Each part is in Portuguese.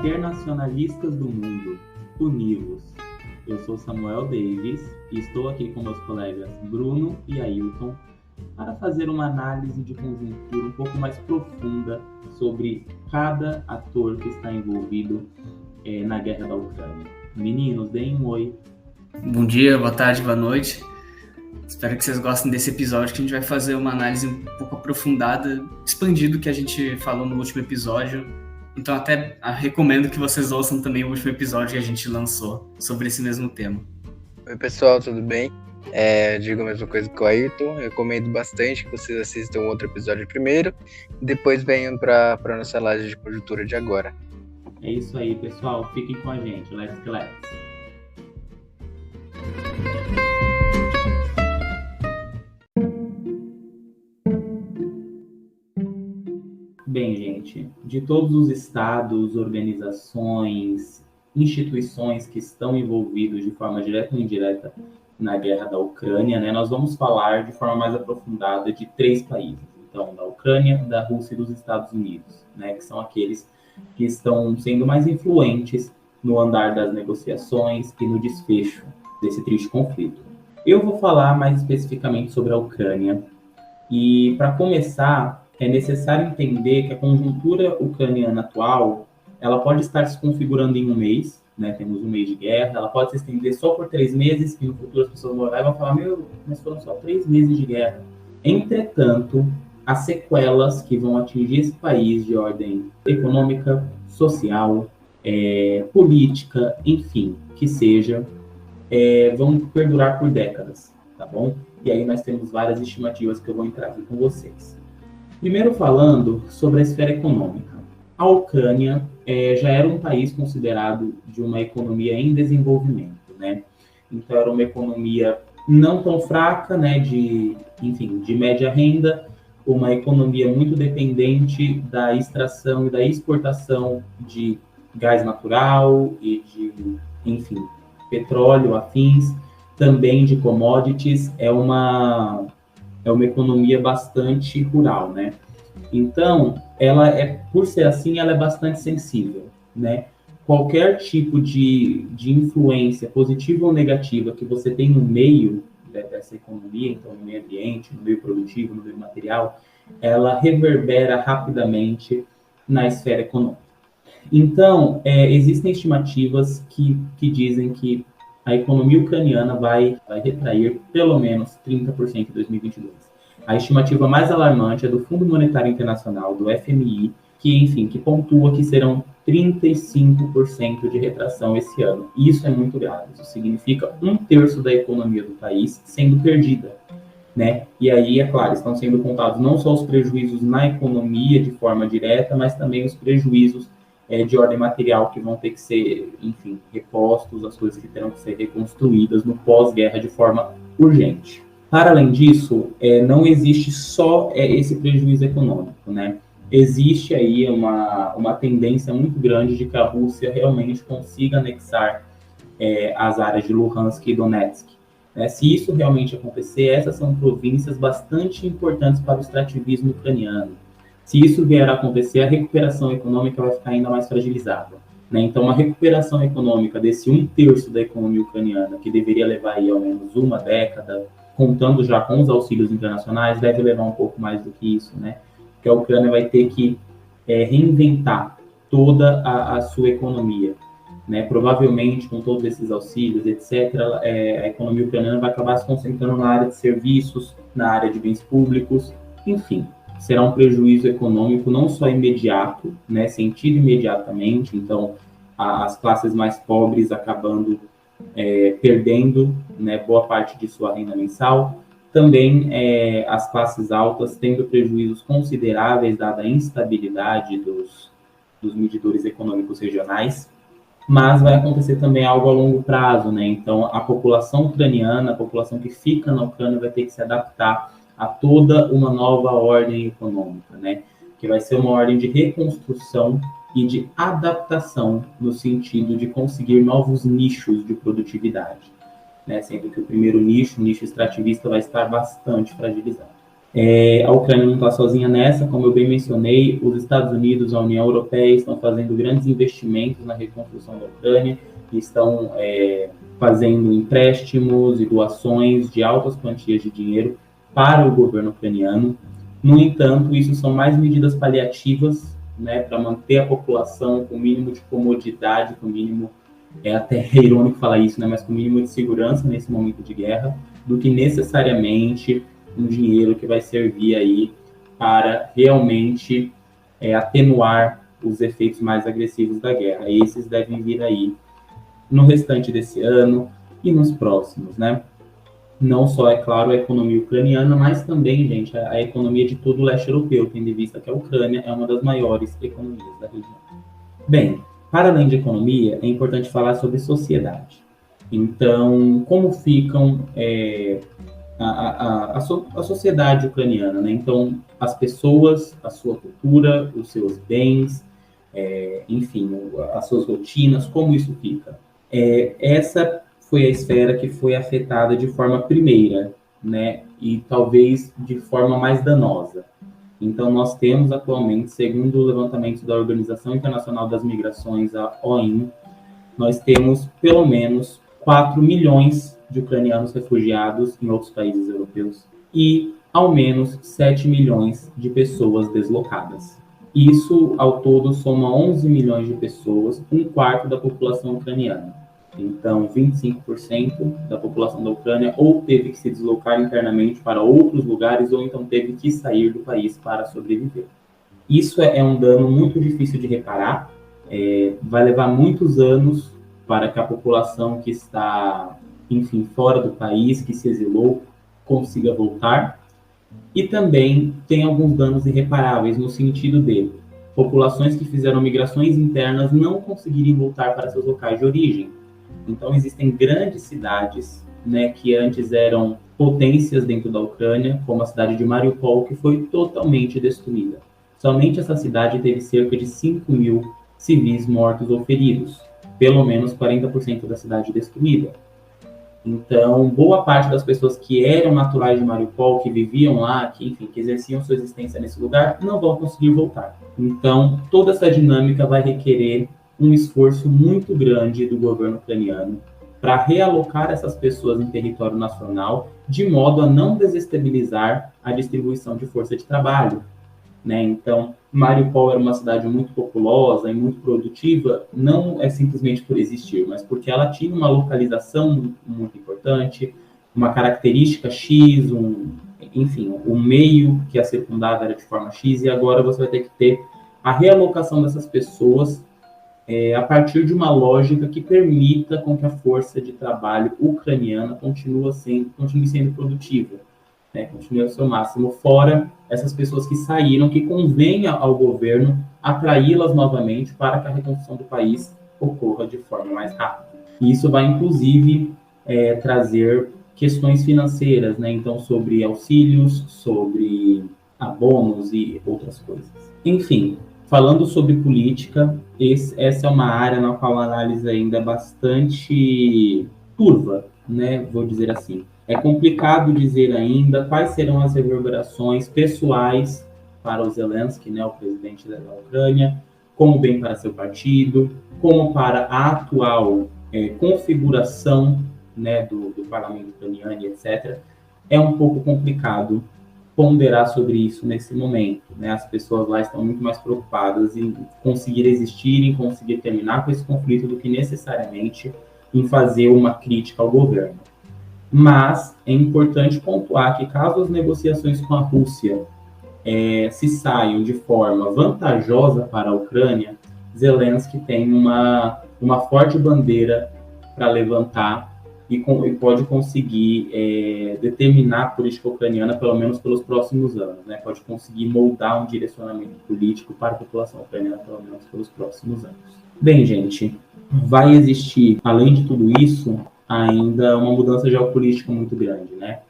Internacionalistas do Mundo, univos. Eu sou Samuel Davis e estou aqui com meus colegas Bruno e Ailton para fazer uma análise de conjuntura um pouco mais profunda sobre cada ator que está envolvido na guerra da Ucrânia. Meninos, deem um oi. Bom dia, boa tarde, boa noite. Espero que vocês gostem desse episódio, que a gente vai fazer uma análise um pouco aprofundada, expandido do que a gente falou no último episódio. Então até recomendo que vocês ouçam também o último episódio que a gente lançou sobre esse mesmo tema. Oi pessoal, tudo bem? Digo a mesma coisa que o Ailton. Recomendo bastante que vocês assistam o outro episódio primeiro e depois venham para a nossa análise de conjuntura de agora. É isso aí, pessoal. Fiquem com a gente. Let's go, let's. Bem, gente, de todos os estados, organizações, instituições que estão envolvidos de forma direta ou indireta na guerra da Ucrânia, né, nós vamos falar de forma mais aprofundada de 3 países. Então, da Ucrânia, da Rússia e dos Estados Unidos, né, que são aqueles que estão sendo mais influentes no andar das negociações e no desfecho desse triste conflito. Eu vou falar mais especificamente sobre a Ucrânia e, para começar, é necessário entender que a conjuntura ucraniana atual, ela pode estar se configurando em um mês, né? Temos um mês de guerra, ela pode se estender só por 3 meses, que no futuro as pessoas vão olhar e vão falar, mas foram só 3 meses de guerra. Entretanto, as sequelas que vão atingir esse país de ordem econômica, social, política, enfim, que seja, vão perdurar por décadas, tá bom? E aí nós temos várias estimativas que eu vou entrar aqui com vocês. Primeiro falando sobre a esfera econômica. A Ucrânia já era um país considerado de uma economia em desenvolvimento, né? Então era uma economia não tão fraca, né, de média renda, uma economia muito dependente da extração e da exportação de gás natural e de, petróleo, afins, também de commodities. É uma economia bastante rural, né? Então, por ser assim, ela é bastante sensível, né? Qualquer tipo de influência positiva ou negativa que você tem no meio dessa economia, então no meio ambiente, no meio produtivo, no meio material, ela reverbera rapidamente na esfera econômica. Então, existem estimativas que dizem que a economia ucraniana vai retrair pelo menos 30% em 2022. A estimativa mais alarmante é do Fundo Monetário Internacional, do FMI, que pontua que serão 35% de retração esse ano. Isso é muito grave. Isso significa 1/3 da economia do país sendo perdida, né? E aí, é claro, estão sendo contados não só os prejuízos na economia de forma direta, mas também os prejuízos de ordem material que vão ter que ser, repostos, as coisas que terão que ser reconstruídas no pós-guerra de forma urgente. Para além disso, não existe só esse prejuízo econômico, né? Existe aí uma tendência muito grande de que a Rússia realmente consiga anexar as áreas de Luhansk e Donetsk. Se isso realmente acontecer, essas são províncias bastante importantes para o extrativismo ucraniano. Se isso vier a acontecer, a recuperação econômica vai ficar ainda mais fragilizada, né? Então, a recuperação econômica desse 1/3 da economia ucraniana, que deveria levar aí ao menos uma década, contando já com os auxílios internacionais, deve levar um pouco mais do que isso, né? Porque a Ucrânia vai ter que reinventar toda a sua economia, né? Provavelmente, com todos esses auxílios, etc., a economia ucraniana vai acabar se concentrando na área de serviços, na área de bens públicos, enfim. Será um prejuízo econômico não só imediato, né, sentido imediatamente, então as classes mais pobres acabando perdendo, né, boa parte de sua renda mensal, também as classes altas tendo prejuízos consideráveis dada a instabilidade dos medidores econômicos regionais, mas vai acontecer também algo a longo prazo, né? Então a população ucraniana, a população que fica na Ucrânia vai ter que se adaptar a toda uma nova ordem econômica, né? Que vai ser uma ordem de reconstrução e de adaptação no sentido de conseguir novos nichos de produtividade, né? Sendo que o primeiro nicho, o nicho extrativista, vai estar bastante fragilizado. A Ucrânia não está sozinha nessa, como eu bem mencionei, os Estados Unidos, a União Europeia estão fazendo grandes investimentos na reconstrução da Ucrânia, e estão fazendo empréstimos e doações de altas quantias de dinheiro para o governo ucraniano. No entanto, isso são mais medidas paliativas, né, para manter a população com o mínimo de comodidade, com o mínimo, até irônico falar isso, né, mas com o mínimo de segurança nesse momento de guerra, do que necessariamente um dinheiro que vai servir aí para realmente atenuar os efeitos mais agressivos da guerra. E esses devem vir aí no restante desse ano e nos próximos, né? Não só, é claro, a economia ucraniana, mas também, gente, a economia de todo o leste europeu, tendo em vista que a Ucrânia é uma das maiores economias da região. Bem, para além de economia, é importante falar sobre sociedade. Então, como ficam a sociedade ucraniana, né? Então, as pessoas, a sua cultura, os seus bens, enfim, as suas rotinas, como isso fica? Essa foi a esfera que foi afetada de forma primeira, né? E talvez de forma mais danosa. Então, nós temos atualmente, segundo o levantamento da Organização Internacional das Migrações, a OIM, nós temos pelo menos 4 milhões de ucranianos refugiados em outros países europeus e ao menos 7 milhões de pessoas deslocadas. Isso, ao todo, soma 11 milhões de pessoas, um quarto da população ucraniana. Então, 25% da população da Ucrânia ou teve que se deslocar internamente para outros lugares ou então teve que sair do país para sobreviver. Isso é um dano muito difícil de reparar, vai levar muitos anos para que a população que está, enfim, fora do país, que se exilou, consiga voltar. E também tem alguns danos irreparáveis, no sentido de populações que fizeram migrações internas não conseguirem voltar para seus locais de origem. Então, existem grandes cidades, né, que antes eram potências dentro da Ucrânia, como a cidade de Mariupol, que foi totalmente destruída. Somente essa cidade teve cerca de 5 mil civis mortos ou feridos, pelo menos 40% da cidade destruída. Então, boa parte das pessoas que eram naturais de Mariupol, que viviam lá, que, enfim, que exerciam sua existência nesse lugar, não vão conseguir voltar. Então, toda essa dinâmica vai requerer um esforço muito grande do governo ucraniano para realocar essas pessoas em território nacional, de modo a não desestabilizar a distribuição de força de trabalho, né? Então, Mariupol era uma cidade muito populosa e muito produtiva, não é simplesmente por existir, mas porque ela tinha uma localização muito importante, uma característica X, enfim, o meio que a circundava era de forma X, e agora você vai ter que ter a realocação dessas pessoas a partir de uma lógica que permita com que a força de trabalho ucraniana continue sendo produtiva, né, continue ao seu máximo, fora essas pessoas que saíram, que convenha ao governo atraí-las novamente para que a reconstrução do país ocorra de forma mais rápida. E isso vai, inclusive, trazer questões financeiras, né, então sobre auxílios, sobre abonos e outras coisas. Enfim, falando sobre política, essa é uma área na qual a análise ainda é bastante turva, né, vou dizer assim. É complicado dizer ainda quais serão as reverberações pessoais para o Zelensky, né, o presidente da Ucrânia, como bem para seu partido, como para a atual configuração, né, do parlamento ucraniano, etc. É um pouco complicado ponderar sobre isso nesse momento, né? As pessoas lá estão muito mais preocupadas em conseguir existir, em conseguir terminar com esse conflito, do que necessariamente em fazer uma crítica ao governo. Mas é importante pontuar que, caso as negociações com a Rússia se saiam de forma vantajosa para a Ucrânia, Zelensky tem uma forte bandeira para levantar e pode conseguir determinar a política ucraniana, pelo menos pelos próximos anos, né? Pode conseguir moldar um direcionamento político para a população ucraniana, pelo menos pelos próximos anos. Bem, gente, vai existir, além de tudo isso, ainda uma mudança geopolítica muito grande, né?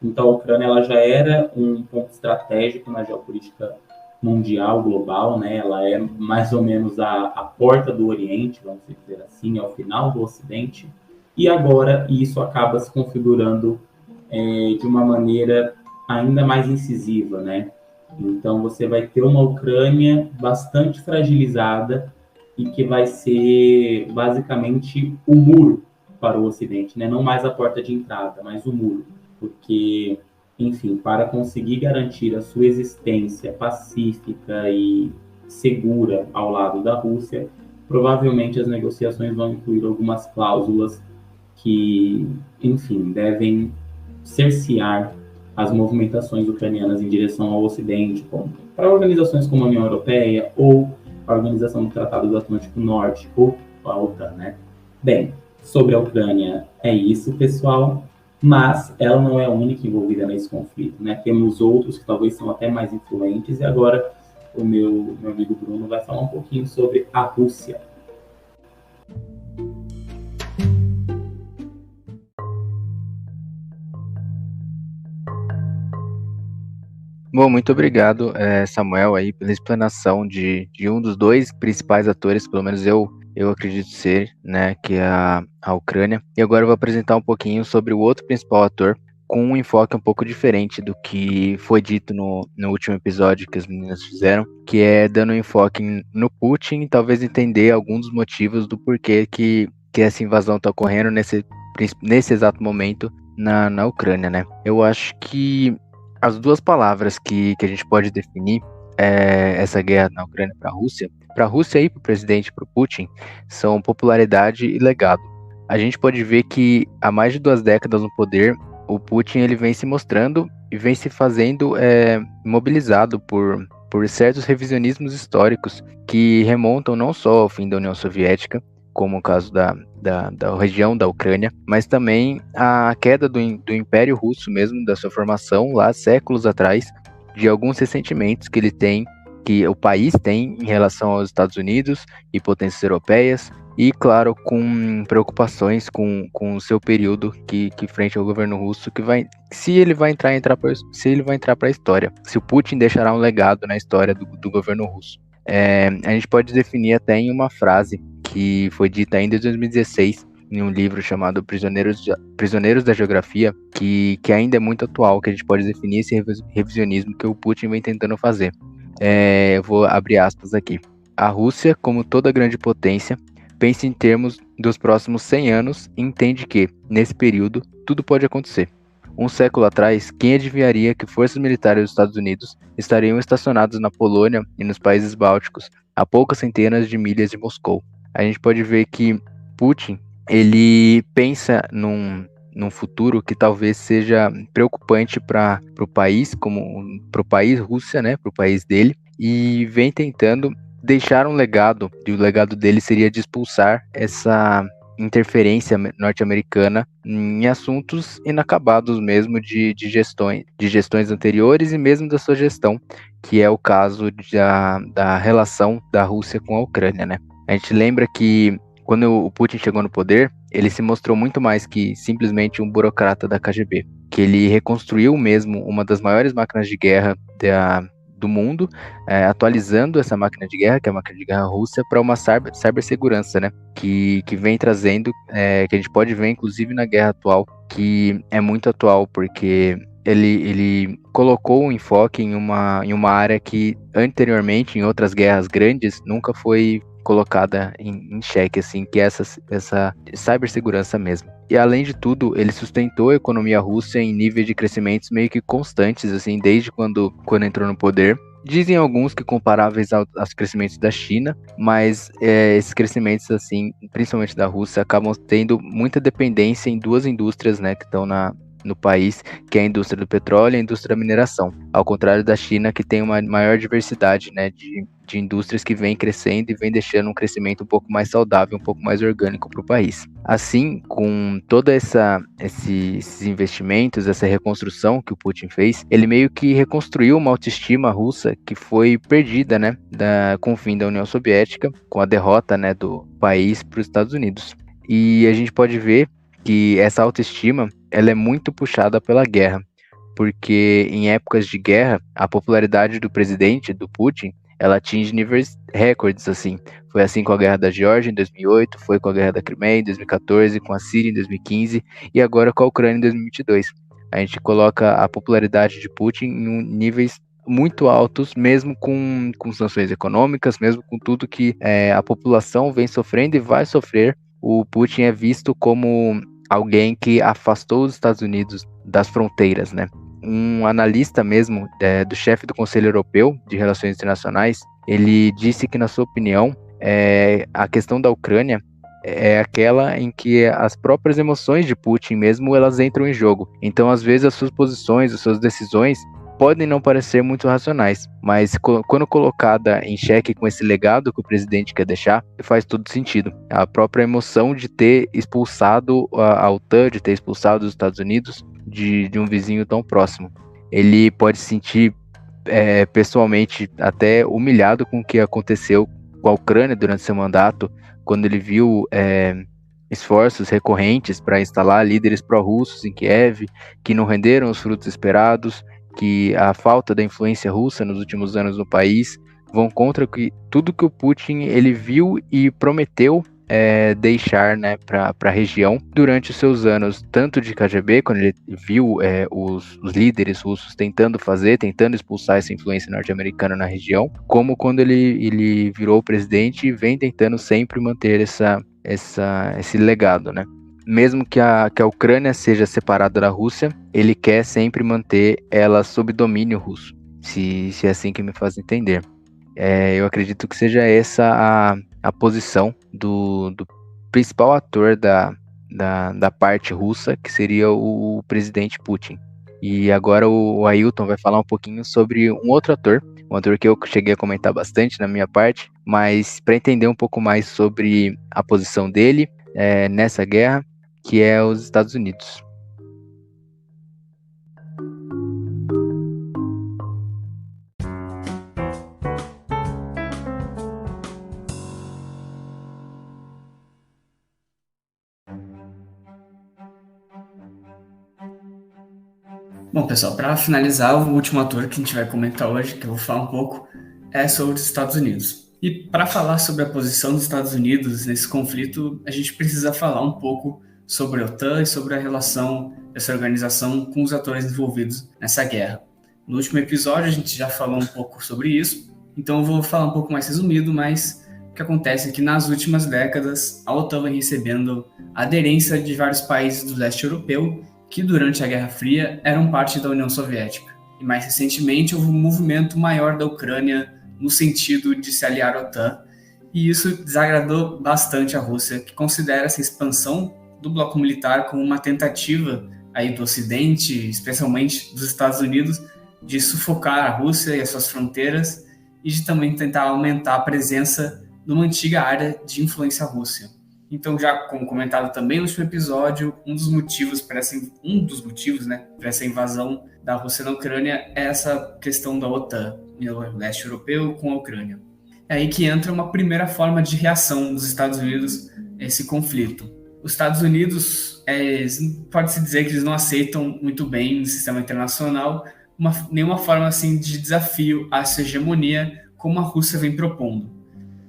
Então, a Ucrânia ela já era um ponto estratégico na geopolítica mundial, global, né? Ela é mais ou menos a porta do Oriente, vamos dizer assim, é o final do Ocidente. E agora isso acaba se configurando de uma maneira ainda mais incisiva, né? Então você vai ter uma Ucrânia bastante fragilizada e que vai ser basicamente o muro para o Ocidente, né? Não mais a porta de entrada, mas o muro, porque, enfim, para conseguir garantir a sua existência pacífica e segura ao lado da Rússia, provavelmente as negociações vão incluir algumas cláusulas que, enfim, devem cercear as movimentações ucranianas em direção ao Ocidente, para organizações como a União Europeia ou a Organização do Tratado do Atlântico Norte ou a OTAN, né? Bem, sobre a Ucrânia é isso, pessoal, mas ela não é a única envolvida nesse conflito, né? Temos outros que talvez são até mais influentes, e agora o meu amigo Bruno vai falar um pouquinho sobre a Rússia. Bom, muito obrigado, Samuel, aí, pela explanação de um dos dois principais atores, pelo menos eu acredito ser, né, que é a Ucrânia. E agora eu vou apresentar um pouquinho sobre o outro principal ator, com um enfoque um pouco diferente do que foi dito no último episódio que as meninas fizeram, que é dando um enfoque no Putin e talvez entender alguns dos motivos do porquê que essa invasão está ocorrendo nesse exato momento na Ucrânia, né? Eu acho que as duas palavras que a gente pode definir essa guerra na Ucrânia para a Rússia e para o presidente, para o Putin, são popularidade e legado. A gente pode ver que há mais de 2 décadas no poder, o Putin ele vem se mostrando e vem se fazendo mobilizado por certos revisionismos históricos que remontam não só ao fim da União Soviética, como o caso da região da Ucrânia, mas também a queda do Império Russo mesmo, da sua formação lá séculos atrás, de alguns ressentimentos que ele tem, que o país tem em relação aos Estados Unidos e potências europeias, e claro, com preocupações com o seu período que frente ao governo russo, se ele vai entrar para a história, se o Putin deixará um legado na história do governo russo. A gente pode definir até em uma frase que foi dita ainda em 2016 em um livro chamado Prisioneiros da Geografia, que ainda é muito atual, que a gente pode definir esse revisionismo que o Putin vem tentando fazer. Eu vou abrir aspas aqui. A Rússia, como toda grande potência, pensa em termos dos próximos 100 anos e entende que, nesse período, tudo pode acontecer. Um século atrás, quem adivinharia que forças militares dos Estados Unidos estariam estacionadas na Polônia e nos países bálticos, a poucas centenas de milhas de Moscou? A gente pode ver que Putin, ele pensa num futuro que talvez seja preocupante para o país, como para o país Rússia, né, para o país dele, e vem tentando deixar um legado, e o legado dele seria de expulsar essa interferência norte-americana em assuntos inacabados mesmo de gestões anteriores e mesmo da sua gestão, que é o caso da relação da Rússia com a Ucrânia, né? A gente lembra que quando o Putin chegou no poder, ele se mostrou muito mais que simplesmente um burocrata da KGB, que ele reconstruiu mesmo uma das maiores máquinas de guerra do mundo, atualizando essa máquina de guerra, que é a máquina de guerra russa, para uma cibersegurança, né? Que vem trazendo, que a gente pode ver inclusive na guerra atual, que é muito atual, porque ele colocou um enfoque em uma área que anteriormente, em outras guerras grandes, nunca foi colocada em xeque, assim, que é essa cibersegurança mesmo. E além de tudo, ele sustentou a economia russa em níveis de crescimentos meio que constantes, assim, desde quando entrou no poder. Dizem alguns que comparáveis aos crescimentos da China, mas esses crescimentos, assim, principalmente da Rússia, acabam tendo muita dependência em 2 indústrias, né, que estão no país, que é a indústria do petróleo e a indústria da mineração, ao contrário da China, que tem uma maior diversidade, né, de indústrias que vem crescendo e vem deixando um crescimento um pouco mais saudável, um pouco mais orgânico para o país. Assim, com toda esses investimentos, essa reconstrução que o Putin fez, ele meio que reconstruiu uma autoestima russa que foi perdida, né, com o fim da União Soviética, com a derrota, né, do país para os Estados Unidos. E a gente pode ver que essa autoestima ela é muito puxada pela guerra, porque em épocas de guerra, a popularidade do presidente, do Putin, ela atinge níveis recordes, assim. Foi assim com a Guerra da Geórgia em 2008, foi com a Guerra da Crimeia em 2014, com a Síria em 2015 e agora com a Ucrânia em 2022. a gente coloca a popularidade de Putin em níveis muito altos, mesmo com sanções econômicas, mesmo com tudo que a população vem sofrendo e vai sofrer. O Putin é visto como alguém que afastou os Estados Unidos das fronteiras, né? Um analista mesmo do chefe do Conselho Europeu de Relações Internacionais, ele disse que, na sua opinião, a questão da Ucrânia é aquela em que as próprias emoções de Putin mesmo, elas entram em jogo. Então, às vezes, as suas posições, as suas decisões podem não parecer muito racionais, mas quando colocada em xeque com esse legado que o presidente quer deixar, faz todo sentido. A própria emoção de ter expulsado a OTAN, de ter expulsado os Estados Unidos de um vizinho tão próximo. Ele pode se sentir pessoalmente até humilhado com o que aconteceu com a Ucrânia durante seu mandato, quando ele viu esforços recorrentes para instalar líderes pró-russos em Kiev, que não renderam os frutos esperados, que a falta da influência russa nos últimos anos no país vão contra tudo que o Putin ele viu e prometeu deixar, né, para a região durante os seus anos, tanto de KGB, quando ele viu os líderes russos tentando expulsar essa influência norte-americana na região, como quando ele virou presidente e vem tentando sempre manter esse legado, né? Mesmo que a Ucrânia seja separada da Rússia, ele quer sempre manter ela sob domínio russo, se é assim que me faz entender. Eu acredito que seja essa a posição do principal ator da parte russa, que seria o presidente Putin. E agora o Ailton vai falar um pouquinho sobre um outro ator, um ator que eu cheguei a comentar bastante na minha parte, mas para entender um pouco mais sobre a posição dele nessa guerra, que é os Estados Unidos. Bom, pessoal, para finalizar, o último ator que a gente vai comentar hoje, que eu vou falar um pouco, é sobre os Estados Unidos. E para falar sobre a posição dos Estados Unidos nesse conflito, a gente precisa falar um pouco sobre a OTAN e sobre a relação dessa organização com os atores envolvidos nessa guerra. No último episódio a gente já falou um pouco sobre isso, então eu vou falar um pouco mais resumido, mas o que acontece é que nas últimas décadas a OTAN vem recebendo a aderência de vários países do leste europeu que durante a Guerra Fria eram parte da União Soviética. E mais recentemente houve um movimento maior da Ucrânia no sentido de se aliar à OTAN, e isso desagradou bastante a Rússia, que considera essa expansão do bloco militar como uma tentativa aí do Ocidente, especialmente dos Estados Unidos, de sufocar a Rússia e as suas fronteiras e de também tentar aumentar a presença numa antiga área de influência russa. Então, já como comentado também no último episódio, um dos motivos para essa invasão da Rússia na Ucrânia é essa questão da OTAN, no leste europeu com a Ucrânia. É aí que entra uma primeira forma de reação dos Estados Unidos a esse conflito. Os Estados Unidos, pode-se dizer que eles não aceitam muito bem no sistema internacional nenhuma forma assim, de desafio a essa hegemonia como a Rússia vem propondo.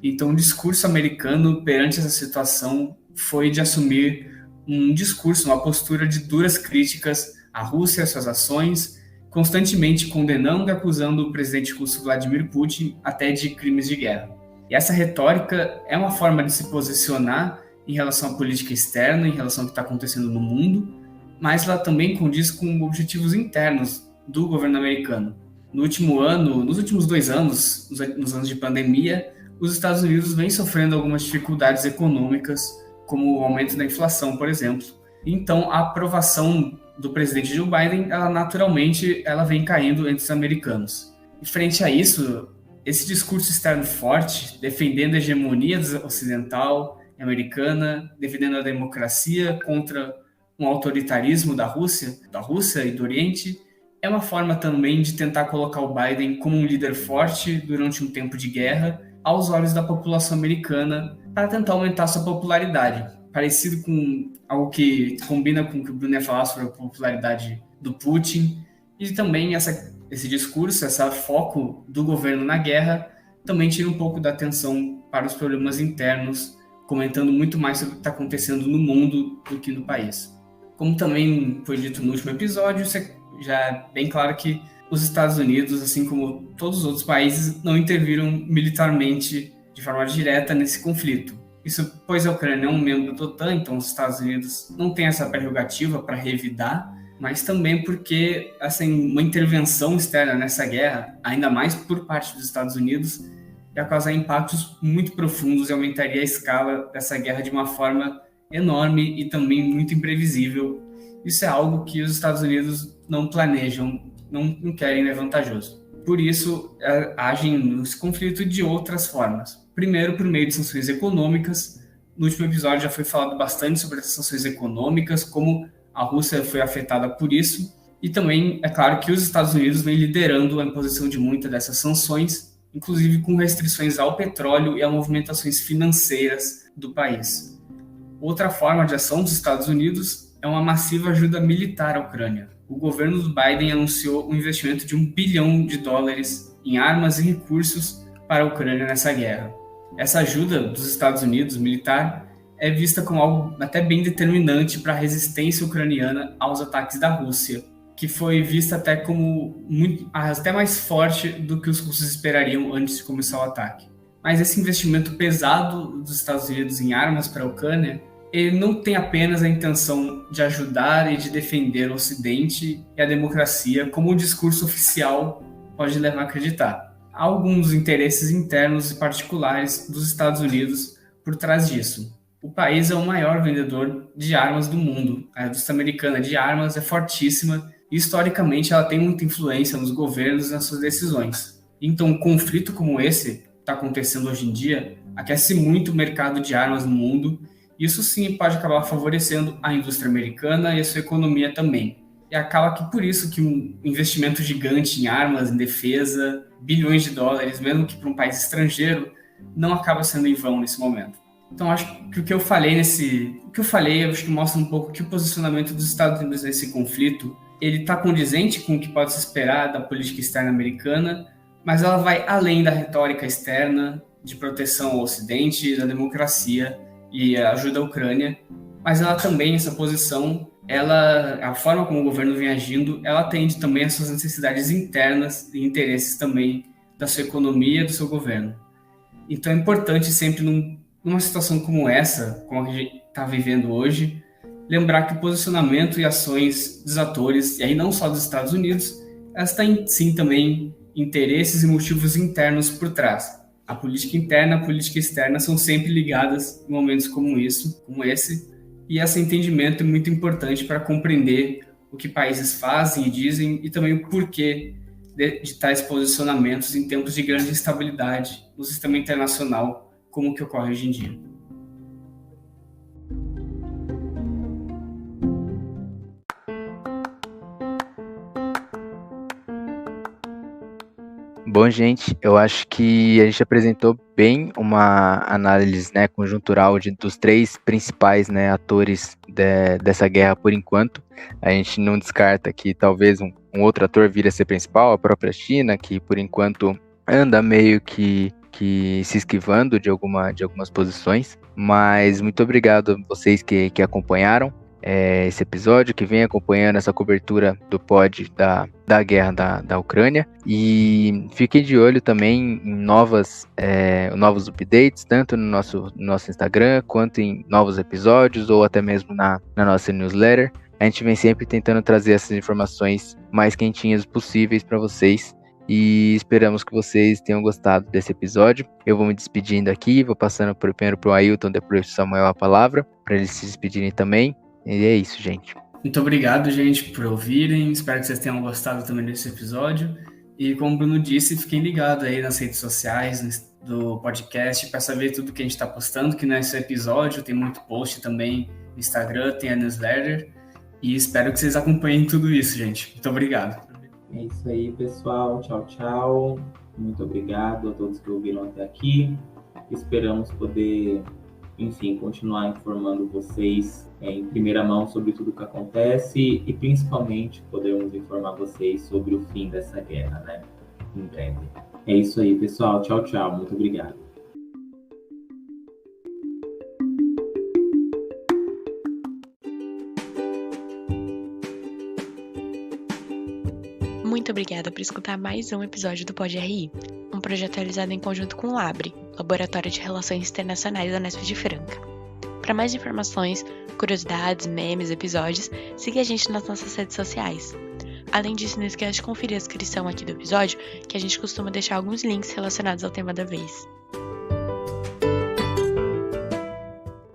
Então, o discurso americano perante essa situação foi de assumir um discurso, uma postura de duras críticas à Rússia e às suas ações, constantemente condenando e acusando o presidente russo Vladimir Putin até de crimes de guerra. E essa retórica é uma forma de se posicionar em relação à política externa, em relação ao que está acontecendo no mundo, mas ela também condiz com objetivos internos do governo americano. Nos últimos 2 anos, nos anos de pandemia, os Estados Unidos vêm sofrendo algumas dificuldades econômicas, como o aumento da inflação, por exemplo. Então, a aprovação do presidente Joe Biden, naturalmente, vem caindo entre os americanos. E frente a isso, esse discurso externo forte, defendendo a hegemonia ocidental e americana, defendendo a democracia contra um autoritarismo da Rússia e do Oriente, é uma forma também de tentar colocar o Biden como um líder forte durante um tempo de guerra aos olhos da população americana para tentar aumentar sua popularidade. Parecido com algo que combina com o que o Bruno ia falar sobre a popularidade do Putin. E também esse discurso, esse foco do governo na guerra também tira um pouco da atenção para os problemas internos, comentando muito mais sobre o que está acontecendo no mundo do que no país. Como também foi dito no último episódio, já é bem claro que os Estados Unidos, assim como todos os outros países, não interviram militarmente de forma direta nesse conflito. Isso pois a Ucrânia é um membro da OTAN, então os Estados Unidos não têm essa prerrogativa para revidar, mas também porque assim, uma intervenção externa nessa guerra, ainda mais por parte dos Estados Unidos, ia causar impactos muito profundos e aumentaria a escala dessa guerra de uma forma enorme e também muito imprevisível. Isso é algo que os Estados Unidos não planejam, não querem, é vantajoso. Por isso, agem nesse conflito de outras formas. Primeiro, por meio de sanções econômicas. No último episódio já foi falado bastante sobre essas sanções econômicas, como a Rússia foi afetada por isso. E também, é claro que os Estados Unidos vêm liderando a imposição de muitas dessas sanções, inclusive com restrições ao petróleo e a movimentações financeiras do país. Outra forma de ação dos Estados Unidos é uma massiva ajuda militar à Ucrânia. O governo do Biden anunciou um investimento de $1 bilhão em armas e recursos para a Ucrânia nessa guerra. Essa ajuda dos Estados Unidos militar é vista como algo até bem determinante para a resistência ucraniana aos ataques da Rússia, que foi vista até como até mais forte do que os russos esperariam antes de começar o ataque. Mas esse investimento pesado dos Estados Unidos em armas para a Ucrânia, ele não tem apenas a intenção de ajudar e de defender o Ocidente e a democracia, como o discurso oficial pode levar a acreditar. Há alguns interesses internos e particulares dos Estados Unidos por trás disso. O país é o maior vendedor de armas do mundo. A indústria americana de armas é fortíssima e, historicamente, ela tem muita influência nos governos e nas suas decisões. Então, um conflito como esse, que está acontecendo hoje em dia, aquece muito o mercado de armas no mundo. Isso sim pode acabar favorecendo a indústria americana e a sua economia também. E acaba que por isso que um investimento gigante em armas, em defesa, bilhões de dólares, mesmo que para um país estrangeiro, não acaba sendo em vão nesse momento. Então acho que o que eu falei acho que mostra um pouco que o posicionamento dos Estados Unidos nesse conflito, ele está condizente com o que pode se esperar da política externa americana, mas ela vai além da retórica externa de proteção ao Ocidente, da democracia e ajuda a Ucrânia, mas ela também, essa posição, a forma como o governo vem agindo, ela atende também às suas necessidades internas e interesses também da sua economia e do seu governo. Então é importante sempre, numa situação como essa, como a gente está vivendo hoje, lembrar que o posicionamento e ações dos atores, e aí não só dos Estados Unidos, elas têm sim também interesses e motivos internos por trás. A política interna e a política externa são sempre ligadas em momentos como esse, e esse entendimento é muito importante para compreender o que países fazem e dizem e também o porquê de tais posicionamentos em tempos de grande instabilidade no sistema internacional, como o que ocorre hoje em dia. Bom, gente, eu acho que a gente apresentou bem uma análise, né, conjuntural dos três principais, né, atores dessa guerra por enquanto. A gente não descarta que talvez um outro ator vire a ser principal, a própria China, que por enquanto anda meio que se esquivando de algumas posições. Mas muito obrigado a vocês que acompanharam esse episódio, que vem acompanhando essa cobertura do pod da guerra da Ucrânia, e fiquem de olho também em novos updates, tanto no nosso Instagram, quanto em novos episódios, ou até mesmo na nossa newsletter. A gente vem sempre tentando trazer essas informações mais quentinhas possíveis para vocês, e esperamos que vocês tenham gostado desse episódio. Eu vou me despedindo aqui, vou passando primeiro para o Ailton, depois para o Samuel a palavra, para eles se despedirem também. E é isso, gente. Muito obrigado, gente, por ouvirem. Espero que vocês tenham gostado também desse episódio. E como o Bruno disse, fiquem ligados aí nas redes sociais do podcast para saber tudo que a gente está postando, que nesse episódio tem muito post também no Instagram, tem a newsletter. E espero que vocês acompanhem tudo isso, gente. Muito obrigado. É isso aí, pessoal. Tchau, tchau. Muito obrigado a todos que ouviram até aqui. Esperamos poder, enfim, continuar informando vocês em primeira mão sobre tudo o que acontece e principalmente podermos informar vocês sobre o fim dessa guerra, né? Em breve. É isso aí, pessoal. Tchau, tchau. Muito obrigado. muito obrigada por escutar mais um episódio do Pod RI, um projeto realizado em conjunto com o LABRE, Laboratório de Relações Internacionais da Unesp de Franca. Para mais informações, curiosidades, memes, episódios, siga a gente nas nossas redes sociais. Além disso, não esqueça de conferir a descrição aqui do episódio, que a gente costuma deixar alguns links relacionados ao tema da vez.